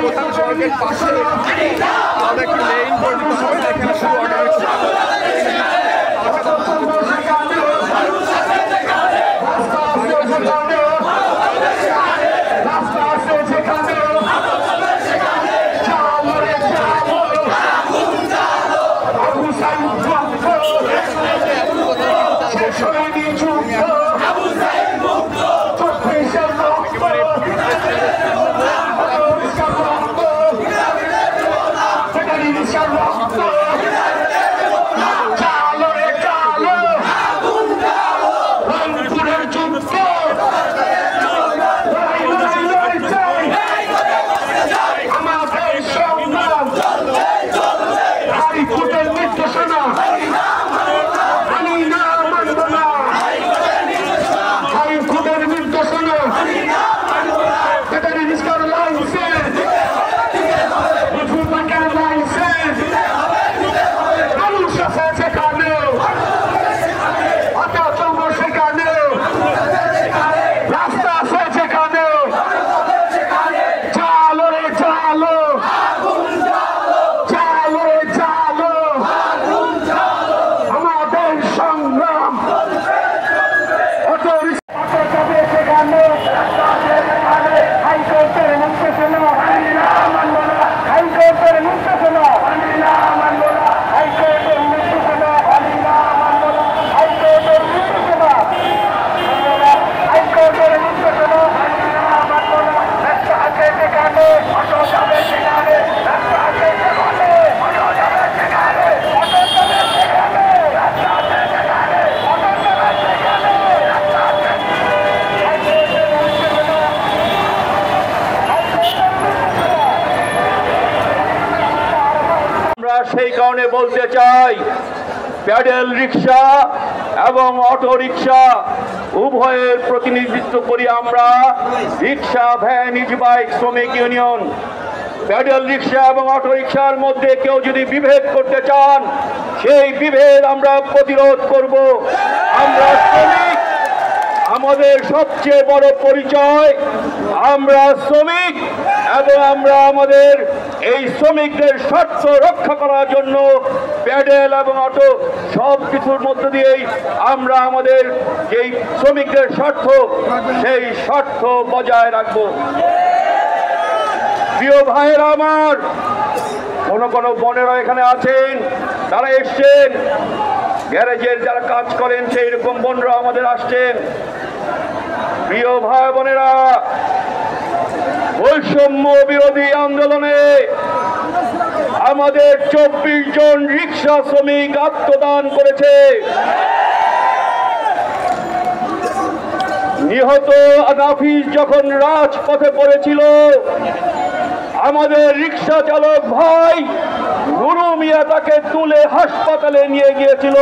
প্রধান সড়কের পাশে আমাদের একটি লেন করে দিতে হবে, এখানে শুধু অটোরিকশা সেই কারণে বলতে চাই প্যাডেল রিক্সা এবং অটো রিক্সা উভয়ের প্রতিনিধিত্ব করি আমরা রিক্সা ভ্যান ইজিবাইক শ্রমিক ইউনিয়ন। প্যাডেল রিক্সা এবং অটো রিক্সার মধ্যে কেউ যদি বিভেদ করতে চান সেই বিভেদ আমরা প্রতিরোধ করব। আমরা শ্রমিক, আমাদের সবচেয়ে বড় পরিচয় আমরা শ্রমিক এবং আমরা আমাদের এই শ্রমিকদের স্বার্থ রক্ষা করার জন্য প্যাডেল এবং অটো সব কিছুর মধ্য দিয়েই আমরা আমাদের যেই শ্রমিকদের স্বার্থ সেই স্বার্থ বজায় রাখব। প্রিয় ভাইয়েরা আমার, কোন বোনেরা এখানে আছেন, তারা এসছেন, গ্যারেজের যারা কাজ করেন সেই রকম বোনরা আমাদের আসছেন। প্রিয় ভাই বোনেরা, বৈষম্য বিরোধী আন্দোলনে আমাদের 24 জন রিক্সা শ্রমিক আত্মদান করেছে। নিহত নাফিস যখন রাজপথে পড়েছিল আমাদের রিক্সা চালক ভাই নুরু মিয়া তাকে তুলে হাসপাতালে নিয়ে গিয়েছিল।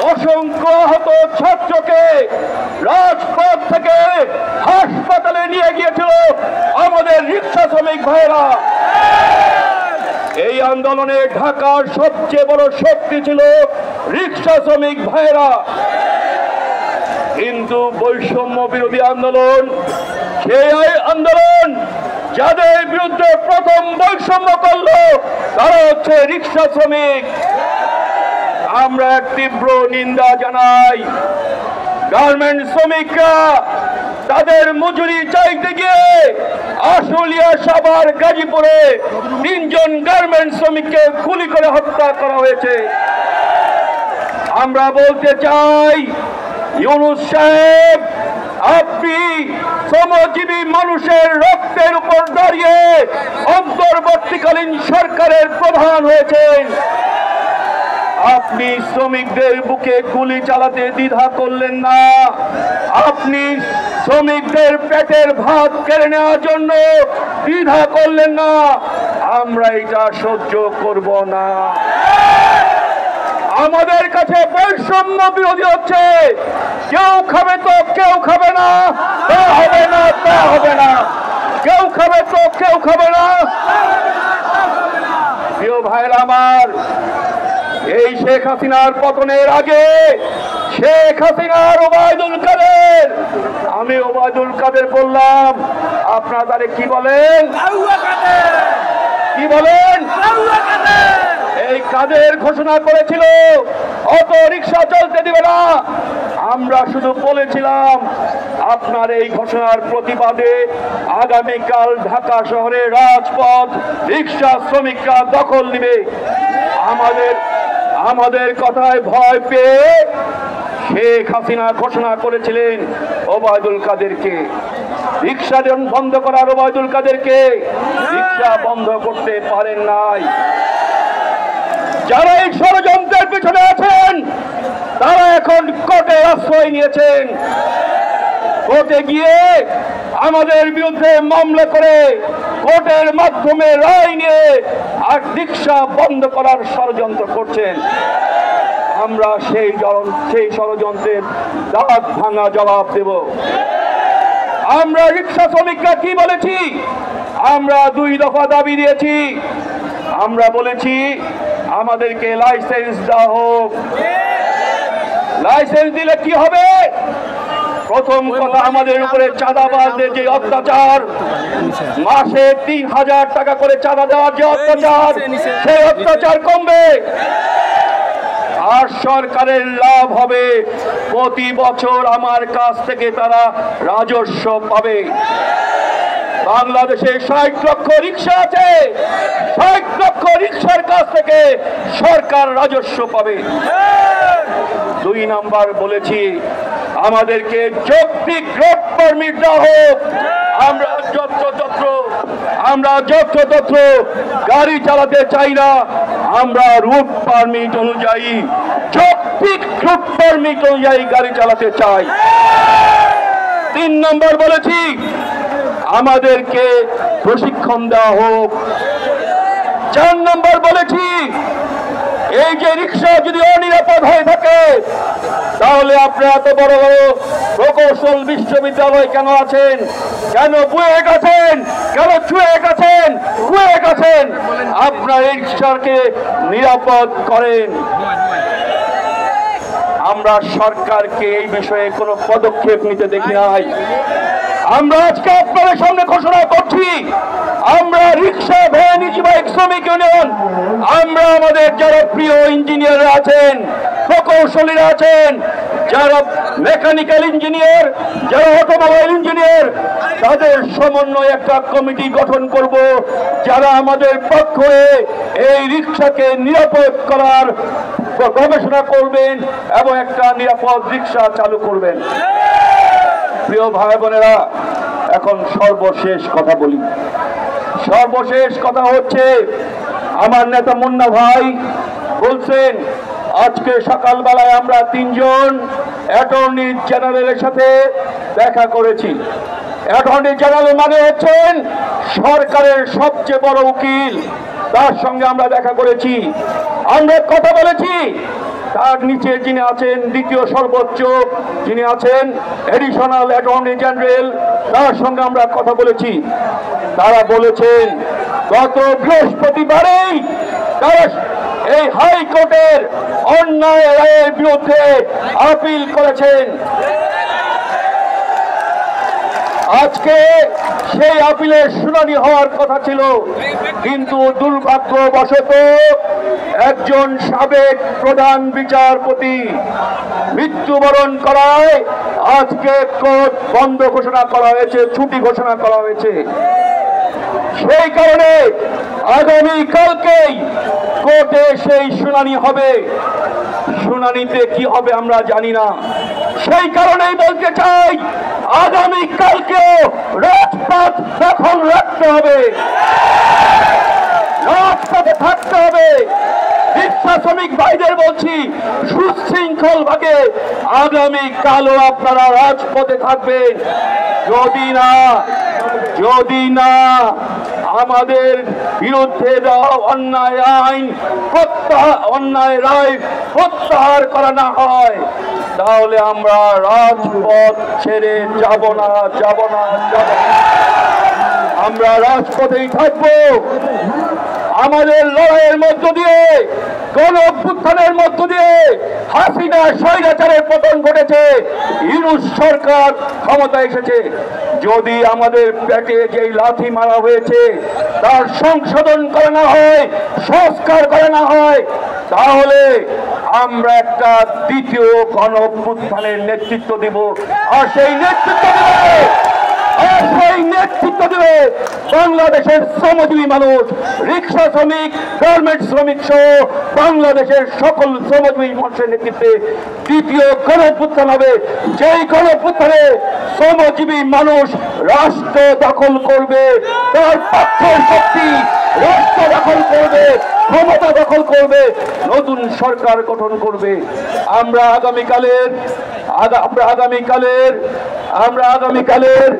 অসংখ্য আহত ছাত্রকে রাজপথ থেকে হাসপাতালে নিয়ে গিয়েছিল আমাদের রিক্সা শ্রমিক ভাইরা। এই আন্দোলনে ঢাকার সবচেয়ে বড় শক্তি ছিল রিক্সা শ্রমিক ভাইরা। কিন্তু বৈষম্য বিরোধী আন্দোলন, সেই আন্দোলন যাদের বিরুদ্ধে প্রথম বৈষম্য করলো তারা হচ্ছে রিক্সা শ্রমিক। আমরা তীব্র নিন্দা জানাই। গার্মেন্ট শ্রমিকরা তাদের মজুরি চাইতে গিয়ে আশুলিয়া, সাভার, গাজীপুরে 3 জন গার্মেন্ট শ্রমিককে গুলি করে হত্যা করা হয়েছে। আমরা বলতে চাই, ইউনূস সাহেব, আপনি শ্রমজীবী মানুষের রক্তের উপর দাঁড়িয়ে অন্তর্বর্তীকালীন সরকারের প্রধান হয়েছেন। আপনি শ্রমিকদের বুকে গুলি চালাতে দ্বিধা করলেন না। আপনি শ্রমিকদের পেটের ভাত কেড়ে নেওয়ার জন্য দ্বিধা করলেন না। আমরা এটা সহ্য করব না। আমাদের কাছে বৈষম্য বিরোধী হচ্ছে কেউ খাবে তো কেউ খাবে না, তা হবে না, তা হবে না। কেউ খাবে তো কেউ খাবে না। প্রিয় ভাইরা আমার, এই শেখ হাসিনার পতনের আগে শেখ হাসিনার ওবায়দুল কাদের। আমি ওবায়দুল কাদের বললাম, আপনারা তারে কি বলেন? কি বলেন? এই কাদের ঘোষণা করেছিল অটো রিক্সা চলতে দিবে না। আমরা শুধু বলেছিলাম আপনার এই ঘোষণার প্রতিবাদে আগামীকাল ঢাকা শহরের রাজপথ রিক্সা শ্রমিকরা দখল নেবে। আমাদের কথায় ভয় পেয়ে শেখ হাসিনা ঘোষণা করেছিলেন ওবায়দুল কাদেরকে, রিক্সা বন্ধ করার ওবায়দুল কাদেরকে রিক্সা বন্ধ করতে পারেন নাই। যারা এই ষড়যন্ত্রের পিছনে আছেন তারা এখন কোর্টে আশ্রয় নিয়েছেন। কোর্টে গিয়ে আমাদের বিরুদ্ধে মামলা করে কোর্টের মাধ্যমে রায় নিয়ে আর রিক্সা বন্ধ করার ষড়যন্ত্র করছেন। আমরা সেই ষড়যন্ত্রের দাঁত ভাঙা জবাব দেব। আমরা রিক্সা শ্রমিকরা কি বলেছি? আমরা 2 দফা দাবি দিয়েছি। আমরা বলেছি আমাদেরকে লাইসেন্স দেওয়া হোক। লাইসেন্স দিলে কি হবে? প্রথম কথা, আমাদের উপরে চাঁদাবাজদের যে অত্যাচার, মাসে 3000 টাকা করে চাঁদা দেওয়ার যে অত্যাচার, সেই অত্যাচার কমবে। আর সরকারের লাভ হবে, প্রতি বছর আমার কাছ থেকে তারা রাজস্ব পাবে। বাংলাদেশে 60 লক্ষ রিক্সা আছে, 60 লক্ষ রিক্সার কাছ থেকে সরকার রাজস্ব পাবে। 2 নাম্বার বলেছি আমাদেরকে যৌক্তিক রোড পারমিট দেওয়া হোক। আমরা যত্রতত্র গাড়ি চালাতে চাই না, আমরা রুট পারমিট অনুযায়ী, যৌক্তিক রুট পারমিট অনুযায়ী গাড়ি চালাতে চাই। 3 নম্বর বলেছি আমাদেরকে প্রশিক্ষণ দেওয়া হোক। 4 নম্বর বলেছি এই যে রিক্সা যদি অনিরাপদ হয়ে থাকে তাহলে আপনারা এত বড় বড় প্রকৌশল বিশ্ববিদ্যালয় কেন আছেন, কেন বুয়েট আছেন, কেন চুয়েট আছেন, কুয়েট আছেন? আপনারা এই রিক্সাকে নিরাপদ করেন। আমরা সরকারকে এই বিষয়ে কোনো পদক্ষেপ নিতে দেখি নাই। আমরা আজকে আপনাদের সামনে ঘোষণা করছি, আমরা রিক্সা ভ্যান ইজিবাইক শ্রমিক ইউনিয়ন, আমরা আমাদের যারা প্রিয় ইঞ্জিনিয়ার আছেন, প্রকৌশলীরা আছেন, যারা মেকানিক্যাল ইঞ্জিনিয়ার, যারা অটোমোবাইল ইঞ্জিনিয়ার, তাদের সমন্বয়ে একটা কমিটি গঠন করব, যারা আমাদের পক্ষে এই রিক্সাকে নিরাপদ করার গবেষণা করবেন এবং একটা নিরাপদ রিক্সা চালু করবেন। প্রিয় ভাই বোনেরা, এখন সর্বশেষ কথা বলি। সর্বশেষ কথা হচ্ছে, আমার নেতা মুন্না ভাই বলছেন আজকে সকালবেলায় আমরা 3 জন অ্যাটর্নি জেনারেলের সাথে দেখা করেছি। অ্যাটর্নি জেনারেল মানে হচ্ছেন সরকারের সবচেয়ে বড় উকিল, তার সঙ্গে আমরা দেখা করেছি, আমরা কথা বলেছি। তার নিচে যিনি আছেন, দ্বিতীয় সর্বোচ্চ যিনি আছেন এডিশনাল অ্যাটর্নি জেনারেল, তার সঙ্গে আমরা কথা বলেছি। তারা বলেছেন গত বৃহস্পতিবারেই তারা এই হাইকোর্টের অন্যায় রায়ের বিরুদ্ধে আপিল করেছেন। আজকে সেই আপিলের শুনানি হওয়ার কথা ছিল, কিন্তু দুর্ভাগ্যবশত একজন সাবেক প্রধান বিচারপতি মৃত্যুবরণ করায় আজকে কোর্ট বন্ধ ঘোষণা করা হয়েছে, ছুটি ঘোষণা করা হয়েছে। সেই কারণে আগামীকালকেই কোর্টে সেই শুনানি হবে। শুনানিতে কি হবে আমরা জানি না। সেই কারণেই বলতে চাই, আগামীকালকেও রাজপথ দখল রাখতে হবে, রাজপথে থাকতে হবে। রিক্সা শ্রমিক ভাইদের বলছি, সুশৃঙ্খল ভাবে আগামীকালও আপনারা রাজপথে থাকবেন। যদি না আমাদের বিরুদ্ধে দেওয়া অন্যায় আইন অন্যায় রায় প্রত্যাহার করা না হয়, তাহলে আমরা রাজপথ ছেড়ে যাব না। আমরা রাজপথেই থাকবো। আমাদের লড়াইয়ের মধ্য দিয়ে গণ অভ্যুত্থানের মধ্য দিয়ে হাসিনা স্বৈরাচারের পতন ঘটেছে, ইউনূস সরকার ক্ষমতা এসেছে। যদি আমাদের পেটে যেই লাথি মারা হয়েছে তার সংশোধন করে না হয়, সংস্কার করে না হয়, তাহলে আমরা একটা দ্বিতীয় গণ অভ্যুত্থানের নেতৃত্ব দেব। আর সেই নেতৃত্ব দেবে বাংলাদেশের শ্রমজীবী মানুষ, রিক্সা শ্রমিক, গার্মেন্টস শ্রমিক সহ বাংলাদেশের সকল শ্রমজীবী মানুষের নেতৃত্বে দ্বিতীয় গণ অভ্যুত্থান হবে। যেই গণ অভ্যুত্থানে শ্রমজীবী মানুষ রাষ্ট্র দখল করবে, তার পক্ষের শক্তি রাষ্ট্র দখল করবে, ক্ষমতা দখল করবে, নতুন সরকার গঠন করবে। আমরা আগামীকালের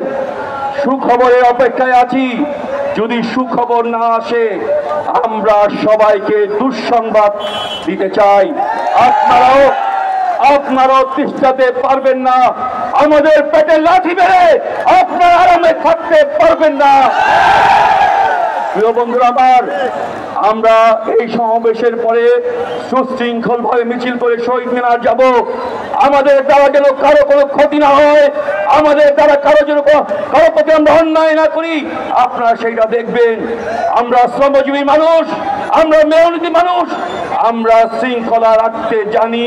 সুখবরের অপেক্ষায় আছি। যদি সুখবর না আসে, আমরা সবাইকে দুঃসংবাদ দিতে চাই। আপনারাও তিষ্ঠতে পারবেন না, আমাদের পেটে লাথি মেরে আপনারা আরামে থাকতে পারবেন না। প্রিয় বন্ধুরা আমার, আমরা এই সমাবেশের পরে সুশৃঙ্খল ভাবে মিছিল করে শহীদ মিনার যাব। আমাদের দ্বারা যেন কারো কোনো ক্ষতি না হয়, আমাদের দ্বারা কারো প্রতি আমরা অন্যায় না করি, আপনারা সেইটা দেখবেন। আমরা শ্রমজীবী মানুষ, আমরা মেহনতি মানুষ, আমরা শৃঙ্খলা রাখতে জানি,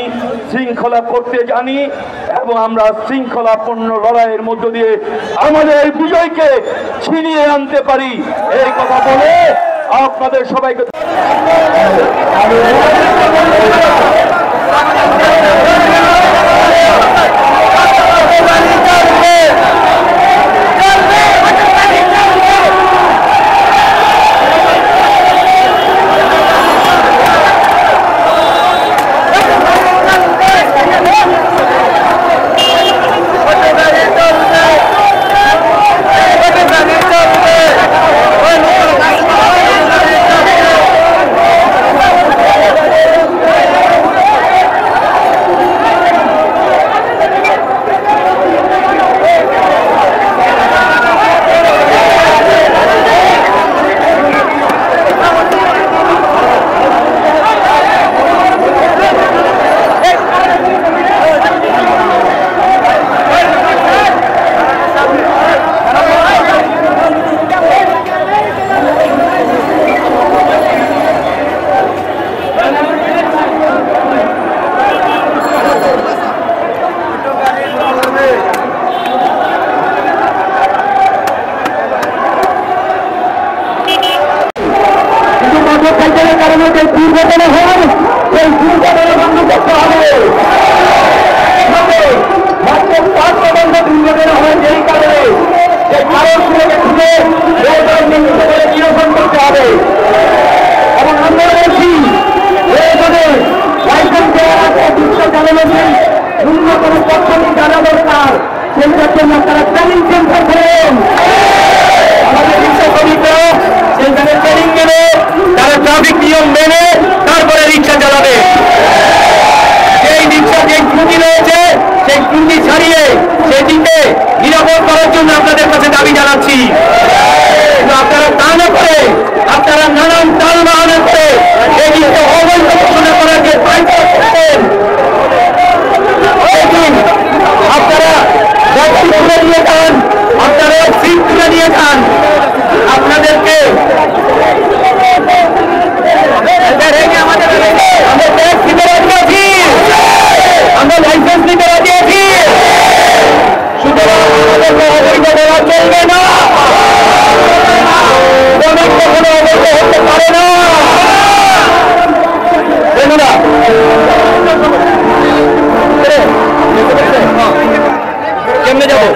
শৃঙ্খলা করতে জানি, এবং আমরা শৃঙ্খলাপূর্ণ লড়াইয়ের মধ্য দিয়ে আমাদের বিজয়কে ছিনিয়ে আনতে পারি। এই কথা বলে আপনাদের সবাইকে দুর্ঘটনা হয়, সেই দুর্ঘটনা বন্ধ করতে হবে। দুর্ঘটনা হয় যেই কারণে, সেই কারণগুলোকে খুঁজে নিরসন করতে হবে। এবং আমরা বলছি লাইসেন্স দেওয়ার আগে বিশ্ব চালানোর ন্যূনতম পদ্ধতি জানা দরকার। সেইটার জন্য তারা ট্রেনিং সেন্টার করেন। আমাদের রিক্সা শ্রমিকরা সেখানে ট্রেনিং নেবে, তারা ট্রাফিক নিয়ম মেনে তারপরে রিক্সা চালাবে। সেই রিক্সা যে ত্রুটি রয়েছে সেই ত্রুটি ছাড়িয়ে সেটিকে নিরাপদ করার জন্য আপনাদের কাছে দাবি জানাচ্ছি। আপনারা তা না করে আপনারা নানান তাল বাহানা করে এই রিক্সা অবৈধ ঘোষণা করার যে পাইকার করতেন, আপনারা ব্যক্তি তুলে নিয়ে যান, আপনারা সিট তুলে নিয়ে যান। আপনাদেরকে আমরা ট্যাক্স দিতে রাজি আছি, আমরা লাইসেন্স দিতে রাজি আছি, সুতরাং আমাদেরকে অবৈধ করা চলবে না। শ্রমিক কখনো অবৈধ হতে পারে না। কেমনে যাবো?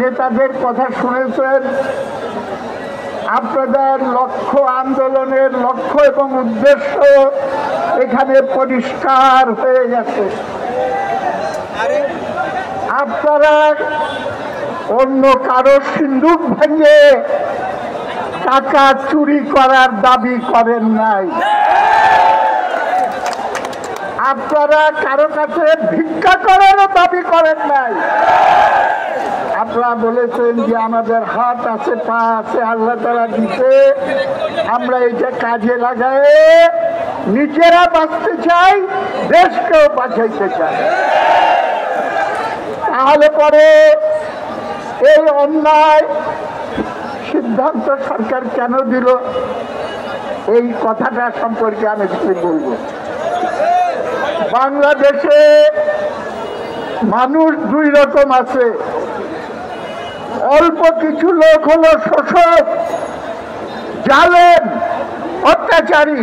নেতাদের কথা শুনেছেন। আপনাদের লক্ষ্য, আন্দোলনের লক্ষ্য এবং উদ্দেশ্য এখানে পরিষ্কার হয়ে গেছে। আপনারা অন্য কারো সিন্দুক ভেঙে টাকা চুরি করার দাবি করেন নাই। আপনারা কারো কাছে ভিক্ষা করারও দাবি করেন নাই। আপনারা বলেছেন যে আমাদের হাত আছে, পা আছে, আল্লাহ তাআলা দিতে, আমরা এটা কাজে লাগাই নিজেরা বাঁচতে চাই, দেশকেও বাঁচাইতে চাই। তাহলে পরে এই অন্যায় সিদ্ধান্ত সরকার কেন দিল, এই কথাটা সম্পর্কে আমি কিছু বলবো। বাংলাদেশে মানুষ দুই রকম আছে। অল্প কিছু লোক হলো শোষক, জালেম, অত্যাচারী,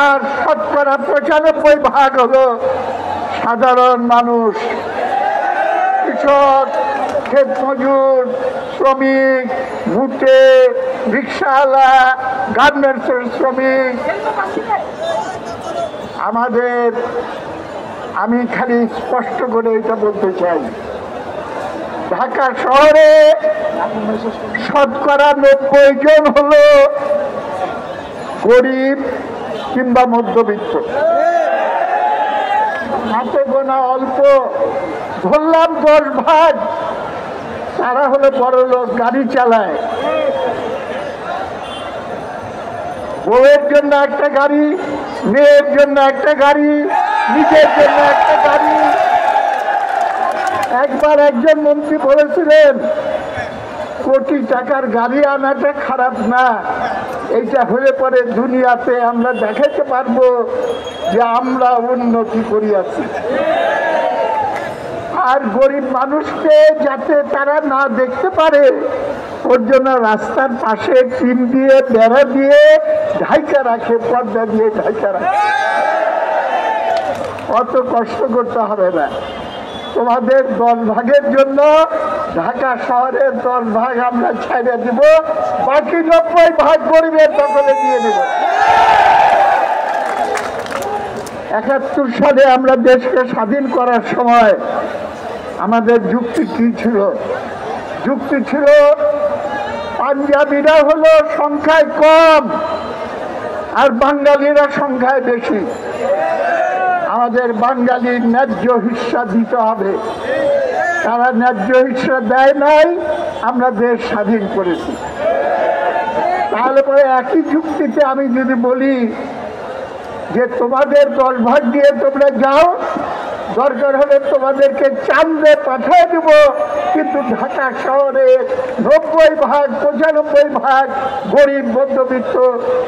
আর শতকরা 95% হলো সাধারণ মানুষ, কৃষক, ক্ষেত মজুর, শ্রমিক, ভুটে, রিক্সাওয়ালা, গার্মেন্টসের শ্রমিক। আমি খালি স্পষ্ট করে এটা বলতে চাই, ঢাকা শহরে শতকরা 90 জন হলো গরিব কিংবা মধ্যবিত্ত, হাতে গোনা অল্প, ধরলাম 10 ভাগ, তারা হলো বড় লোক, গাড়ি চালায়, বউয়ের জন্য একটা গাড়ি, মেয়ের জন্য একটা গাড়ি, নিজের জন্য একটা গাড়ি। একবার একজন মন্ত্রী বলেছিলেন, কোটি টাকার গাড়ি আনাটা খারাপ না, এইটা হলে পরে দুনিয়াতে আমরা দেখাতে পারবো যে আমরা উন্নতি করিয়াছি। আর গরিব মানুষকে যাতে তারা না দেখতে পারে ওর জন্য রাস্তার পাশে টিন দিয়ে, বেড়া দিয়ে ঢাইকা রাখে, পর্দা দিয়ে ঢাইকা রাখে। অত কষ্ট করতে হবে না। তোমাদের 10 ভাগের জন্য ঢাকা শহরের 10 ভাগ আমরা ছেড়ে দিব, বাকি 90 ভাগ গরিবের দখলে দিয়ে দেব। 71 সালে আমরা দেশকে স্বাধীন করার সময় আমাদের যুক্তি কি ছিল? যুক্তি ছিল পাঞ্জাবিরা হলো সংখ্যায় কম আর বাঙালিরা সংখ্যায় বেশি। আমাদের বাঙালির ন্যায্য হিস্সা দিতে হবে। তারা ন্যায্য হিস্সা দেয় নাই, আমরা দেশ স্বাধীন করেছি। তাহলে পরে একই যুক্তিতে আমি যদি বলি যে তোমাদের 10 ভাগ দিয়ে তোমরা যাও, দরকার হলে তোমাদেরকে চাঁদে পাঠিয়ে দেব, কিন্তু ঢাকা শহরে 90 ভাগ 95 ভাগ গরিব মধ্যবিত্ত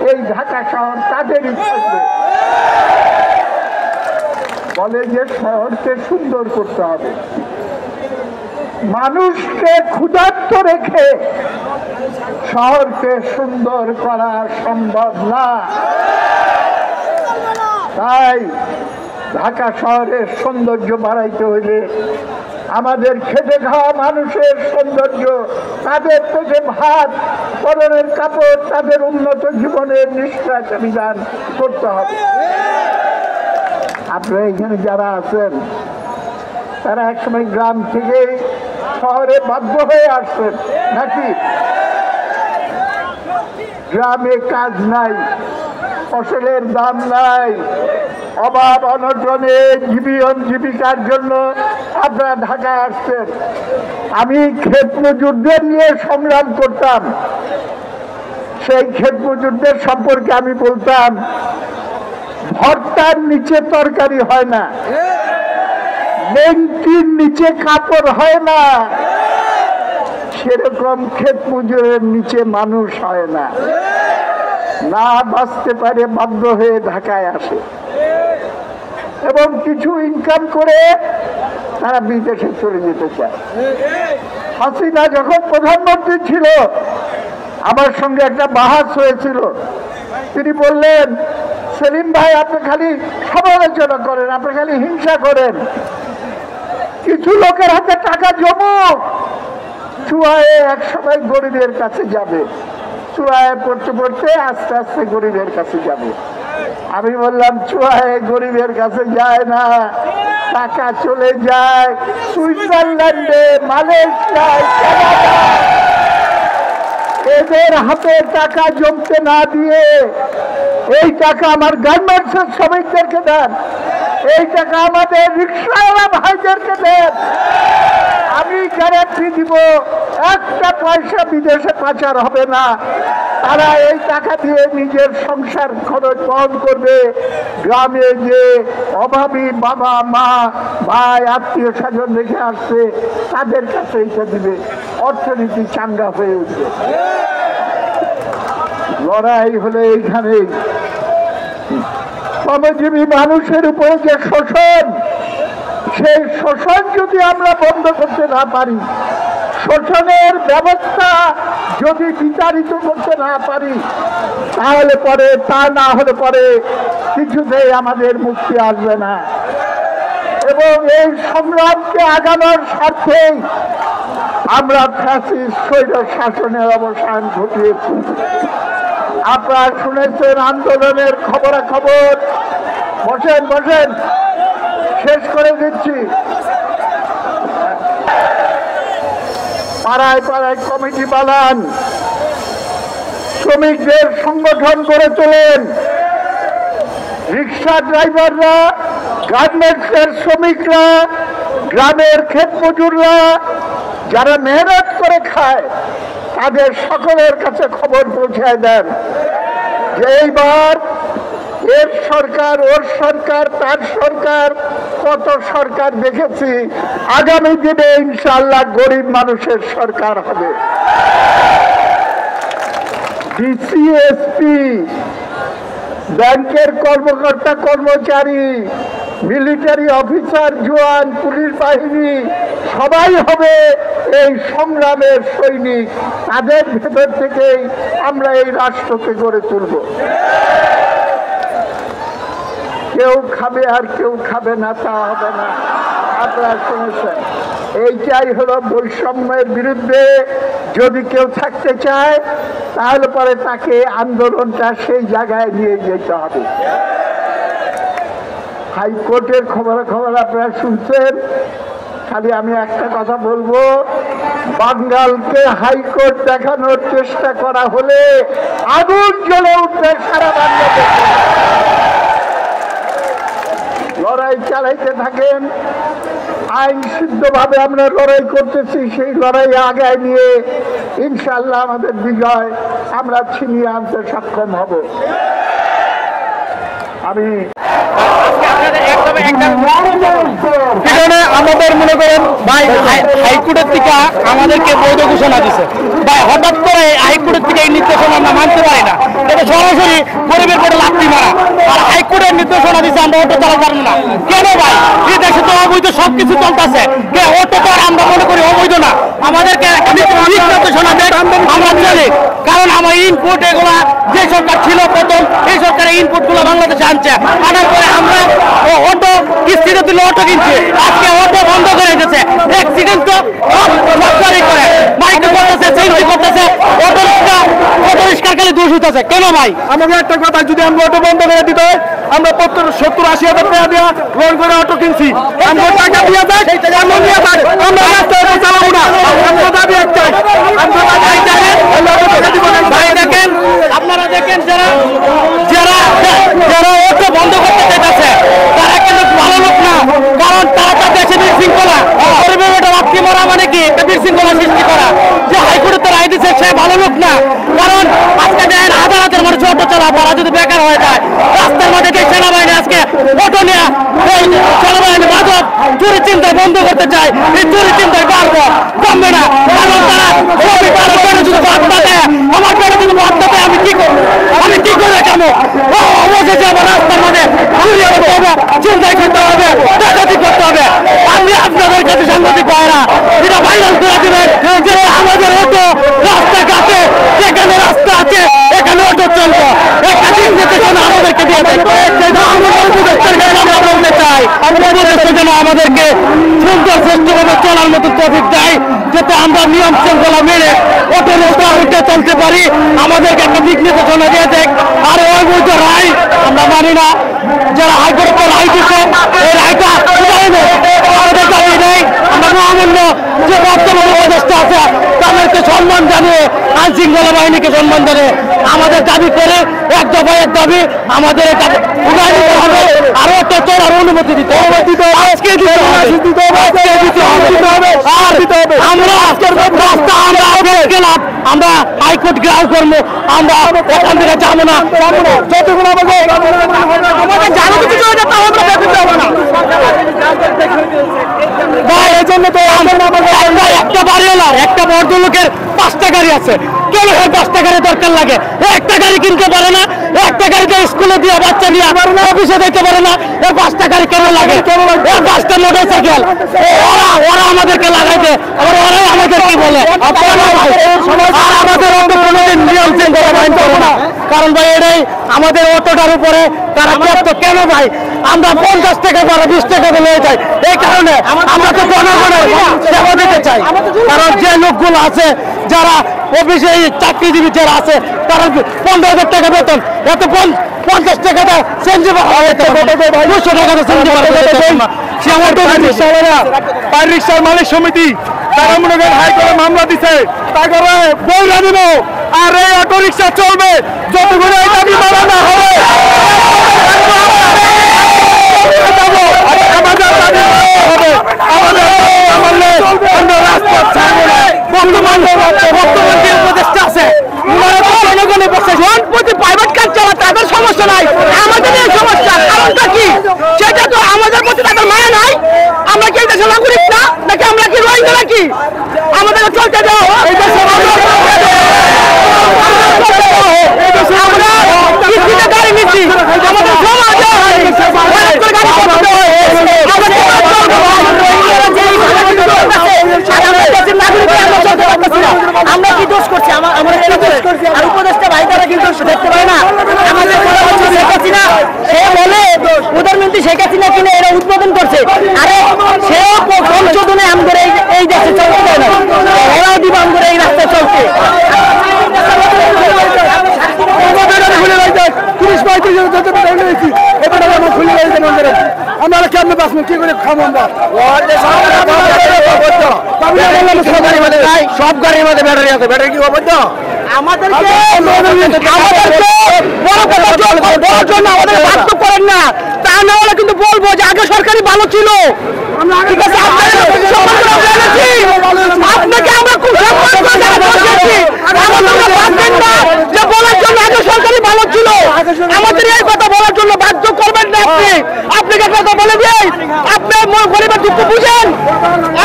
এই ঢাকা শহর তাদেরই থাকবে। বলে যে শহরকে সুন্দর করতে হবে, মানুষকে ক্ষুধার্ত রেখে শহরকে সুন্দর করা সম্ভব না। তাই ঢাকা শহরের সৌন্দর্য বাড়াইতে হইলে আমাদের খেটে খাওয়া মানুষের সৌন্দর্য, তাদের পেটে ভাত, পরনের কাপড়, তাদের উন্নত জীবনের নিশ্চয় বিধান করতে হবে। আপনারা এখানে যারা আছেন তারা একসময় গ্রাম থেকে শহরে বাধ্য হয়ে আসছেন নাকি? গ্রামে কাজ নাই, ফসলের দাম নাই, অভাব অনটনে জীবিকার জন্য আপনারা ঢাকায় আসছেন। আমি ক্ষেত মজুরদের নিয়ে সংগ্রাম করতাম, সেই ক্ষেত মজুরদের সম্পর্কে আমি বলতাম, ভর্তার নিচে তরকারি হয় না, নেংটির নিচে কাপড় হয় না, সেরকম ক্ষেত মজুরের নিচে মানুষ হয় না। না বাঁচতে পারে বাধ্য হয়ে ঢাকায় আসে এবং কিছু ইনকাম করে তারা বিদেশে চলে যেতে চায়। হাসিনা যখন প্রধানমন্ত্রী ছিল আমার সঙ্গে একটা বাহাস হয়েছিল। তিনি বললেন, সেলিম ভাই আপনি খালি সমালোচনা করেন, আপনি খালি হিংসা করেন, কিছু লোকের হাতে টাকা জমুক, চুয়ায় এক সময় গরিবের কাছে যাবে, চুয়ায় পড়তে পড়তে আস্তে আস্তে গরিবের কাছে যাবে। আমি বললাম চুয়ায় গরিবের কাছে যায় না, টাকা চলে যায় সুইজারল্যান্ডে, মালয়েশিয়ায়, কানাডায়। এদের হাতে টাকা জমতে না দিয়ে এই টাকা আমার গার্মেন্টসের শ্রমিকদেরকে দেন, এই টাকা আমাদের রিক্সাওয়ালা ভাইদেরকে দেন। আমি গ্যারান্টি দিব একটা পয়সা বিদেশে পাচার হবে না। তারা এই টাকা দিয়ে নিজের সংসার খরচ বহন করবে। গ্রামে যে অভাবী বাবা মা ভাই আত্মীয় স্বজন রেখে আসছে তাদের কাছে এটা দিবে, অর্থনীতি চাঙ্গা হয়ে উঠবে। লড়াই হলে এইখানে শ্রমজীবী মানুষের উপরে যে শোষণ, সেই শোষণ যদি আমরা বন্ধ করতে না পারি, শোষণের ব্যবস্থা যদি বিচারিত করতে না পারি, তাহলে পরে তা না হলে পরে কিছুতেই আমাদের মুক্তি আসবে না। এবং এই সংগ্রামকে আগানোর স্বার্থেই আমরা ফ্যাসিস্ট স্বৈর শাসনের অবসান ঘটিয়েছি। আপনারা শুনেছেন আন্দোলনের খবরাখবর। বসেন বসেন, শেষ করে দিচ্ছি। পাড়ায় পাড়ায় কমিটি বানান, শ্রমিকদের সংগঠন করে তোলেন, রিক্সা ড্রাইভাররা, গার্মেন্টসের শ্রমিকরা, গ্রামের ক্ষেত মজুররা যারা মেহনত করে খায় তাদের সকলের কাছে খবর পৌঁছায় দেন যে এইবার এর সরকার, ওর সরকার, তার সরকার, কত সরকার দেখেছি, আগামী দিনে ইনশাআল্লাহ গরিব মানুষের সরকার হবে। ডিসিএসপি, ব্যাংকের কর্মকর্তা কর্মচারী, মিলিটারি অফিসার, জওয়ান, পুলিশ বাহিনী সবাই হবে এই সংগ্রামের সৈনিক। তাদের ভেতর থেকেই আমরা এই রাষ্ট্রকে গড়ে তুলব। কেউ খাবে আর কেউ খাবে না তা হবে না। আপনারা শুনেছেন, এইটাই হলো বৈষম্যের বিরুদ্ধে যদি কেউ থাকতে চায় তাহলে পরে তাকে আন্দোলনটা সেই জায়গায় নিয়ে যেতে হবে। হাইকোর্টের খবর আপনারা শুনছেন। খালি আমি একটা কথা বলবো, বাঙ্গালকে হাইকোর্ট দেখানোর চেষ্টা করা হলে আগুন জ্বলে উঠবে সারা বাংলাদেশে। লড়াই চালাইতে থাকেন। আইন সিদ্ধভাবে আমরা লড়াই করতেছি, সেই লড়াই আগায় নিয়ে ইনশাআল্লাহ আমাদের বিজয় আমরা ছিনিয়ে আনতে সক্ষম হব। আমি আমাদের মনে করেন ভাই হাইকোর্টের থেকে আমাদেরকে বৈধ ঘোষণা দিছে ভাই, হঠাৎ করে হাইকোর্টের থেকে এই নির্দেশনা আমরা মানতে পারি না, এটা সরাসরি গরিবের পেটে লাথি মারা। আর হাইকোর্টের নির্দেশনা দিচ্ছে আমরা অটো চালাতে পারবো না। কেন ভাই, এই দেশে তো অবৈধ সবকিছু চলতেছে, অটো তো আমরা মনে করি অবৈধ না, আমাদেরকে নির্দেশনা দেয় আমরা চলি। কারণ আমার ইনপুট এগুলা যে সরকার ছিল প্রথম, এই সরকারের ইনপুট গুলো বাংলাদেশে আনছে, আনার পরে আমরা অটো কিস্তিতে তুলে অটো কিনছি, আজকে অটো বন্ধ করে দিয়েছে। অ্যাক্সিডেন্ট তো সরকারই করে, মাইকে করতেছে, চেঞ্জ করতেছে, অটো রিক্সার খালি দোষ হইতেছে। কেন ভাই, আমাদের একটা কথা, যদি আমরা অটো বন্ধ করে দিতে হয়, আমরা 70-80 হাজার টাকা দিয়ে লোন করে অটো কিনছি, আমরা টাকা দিয়ে যাই, আমরা নিয়ে যাই, আমরা রাস্তায় অটো চালাবো না। আমরা দাবি একটাই, ভাই দেখেন, আপনারা দেখেন যারা অটো বন্ধ করতে চাইতেছে তারা কিন্তু ভালো লোক না, কারণ তারা তো দেশে বিশৃঙ্খলা, গরিবের পেটে লাথি মারা মানে কি একটা বিশৃঙ্খলা সৃষ্টি করা। যে হাইকোর্টে তারা আই দিচ্ছে সে ভালো লোক না, কারণ আজকে দেখেন হাজার হাজার মানুষ অটো চালা, তারা যদি বেকার হয়ে যায় রাস্তার মধ্যে যে সেনাবাহিনী আজকে অটো নিয়ে সেনাবাহিনী মাদক চুরি চিন্তায় বন্ধ করতে চায়, এই চুরি চিন্তায় পারবো কমবে না, কারণ তারা যদি বার্তা দেয়, আমার পেটে যদি বার্তা দেয় আমি কি করবো, আমি কি করে কেমন অবশেষে আমার রাস্তার মধ্যে চিন্তাই করতে হবে, ডাকাতি করতে হবে। আমি আপনাদের কাছে সাংবাদিক ভাইরা এটা ভাইরাল করে দিবেন যে আমাদের অটো রাস্তাঘাটে যেখানে রাস্তা আছে এখানে অটো চলবো, একটা নির্দেশনা আমাদেরকে দিয়ে দেয়। আমরা বলতে চাই যেন আমাদেরকে সুন্দর শ্রেষ্ঠভাবে চলার মতো ট্রাফিক দেয়, যাতে আমরা নিয়ম শৃঙ্খলা মেনে অটো রাস্তা উঠে চলতে পারি, আমাদেরকে একটা দিক নির্দেশনা দিয়ে দেয়। আর ওই বৈধ রায় আমরা মানি না, যারা হাইকোর্টের রায় দিচ্ছে এই রায়টা আমাদের দাবি নেই। আমরা মহামান্য যে বর্তমান উপদেষ্টা আছে তাদেরকে সম্মান জানিয়ে, আইন শৃঙ্খলা বাহিনীকে সম্মান জানিয়ে আমাদের দাবি করে এক দফায় এক দাবি আমাদের উঠায় দিতে হবে, আরো একটা চলার অনুমতি দিতে হবে, আজকে দিতে হবে। আমরা রাস্তা আমরা গেলাম, আমরা হাইকোর্ট গ্রাউন্ড করবো, আমরা এখান থেকে যাবো না, যতগুলো আমাদের জানো কিছু চলে যেতে হবে না। এই জন্য তো একটা বাড়িওয়ালার একটা ভদ্রলোকের 5টা গাড়ি আছে, কেন 5টা গাড়ি দরকার লাগে? একটা গাড়ি কিনতে পারে না, একটা গাড়িতে স্কুলে দিয়ে বাচ্চা নিয়ে অফিসে যেতে পারে না, 5টা গাড়ি কেন লাগে? 5টা মোটর সাইকেল ওরা আমাদেরকে লাগাইতে, আবার ওরাই আমাদের কি বলে আমাদের অটো কোনোদিন নিয়ম শৃঙ্খলা মানতে হবে না। কারণ ভাই এটাই আমাদের অটোটার উপরে তারা কেন ভাই আমরা 50 টাকা করে 20 টাকা নিয়ে যাই, এই কারণে আমরা তো জনগণের সেবা দিতে চাই। কারণ যে লোকগুলো আছে যারা অফিসে চাকরিজীবী যারা আছে তারা 15,000 টাকা বেতন, এত 50 টাকাটা সেঞ্জি 200 টাকাটা সেঞ্জি সে আমার পার রিক্সার মালিক সমিতি তারা মনে করেন হাইকোর্টে মামলা দিছে, তারপরে বইরা দিব আর এই অটো রিক্সা চলবে যতগুলো এই দাবি মানা না হবে। সমস্যা নাই, আমাদের সমস্যা কারণটা কি সেটা তো আমাদের প্রতি তাদের মায়া নাই। আমরা কি দেশের নাগরিক না, নাকি আমরা কি রোহিঙ্গা নাকি? আমাদের চলতে দাও, আমরা কিস্তিতে গাড়ি নিচ্ছি, আমাদের সমাজ আমরা কি দোষ করছি? আর উপদেষ্টা ভাই তারা কিন্তু দেখতে পারে না আমাদের শেখ হাসিনা, সে বলে প্রধানমন্ত্রী শেখ হাসিনা কিনে এরা উদ্বোধন করছে, আরে সেও সংশোধনে আমাদের এই দেশে চলতে দেয় না, ওরাও দিব আমাদের এই রাস্তায় চলতে। 30-35 আমরা কেমন বাঁচবো, কি করে খাবো? আমরা সব গাড়ির মধ্যে ব্যাটারি আছে, ব্যাটারি কি অবৈধ? আমাদেরকে করেন না, তা না হলে কিন্তু বলবো যে আগে সরকারি ভালো ছিল। ঠিক আছে, আপনাকে আমরা খুব সম্মান করে বলছি, যে বলার জন্য আগে সরকারি ভালো ছিল, আমাদের এই কথা বলার জন্য বাধ্য করবেন না আপনি। আপনাকে কথা বলে দিই, আপনি গরিবের দুঃখ বুঝেন,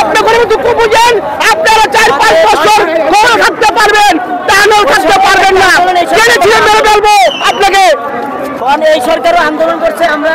আপনি গরিবের দুঃখ বুঝেন, আপনারা 4-5 বছর ঘরে থাকতে পারবেন, তা নাও থাকতে পারবেন না। জেনেছিলেন বলবো আপনাকে। এই সরকারও আন্দোলন করছে, আমরা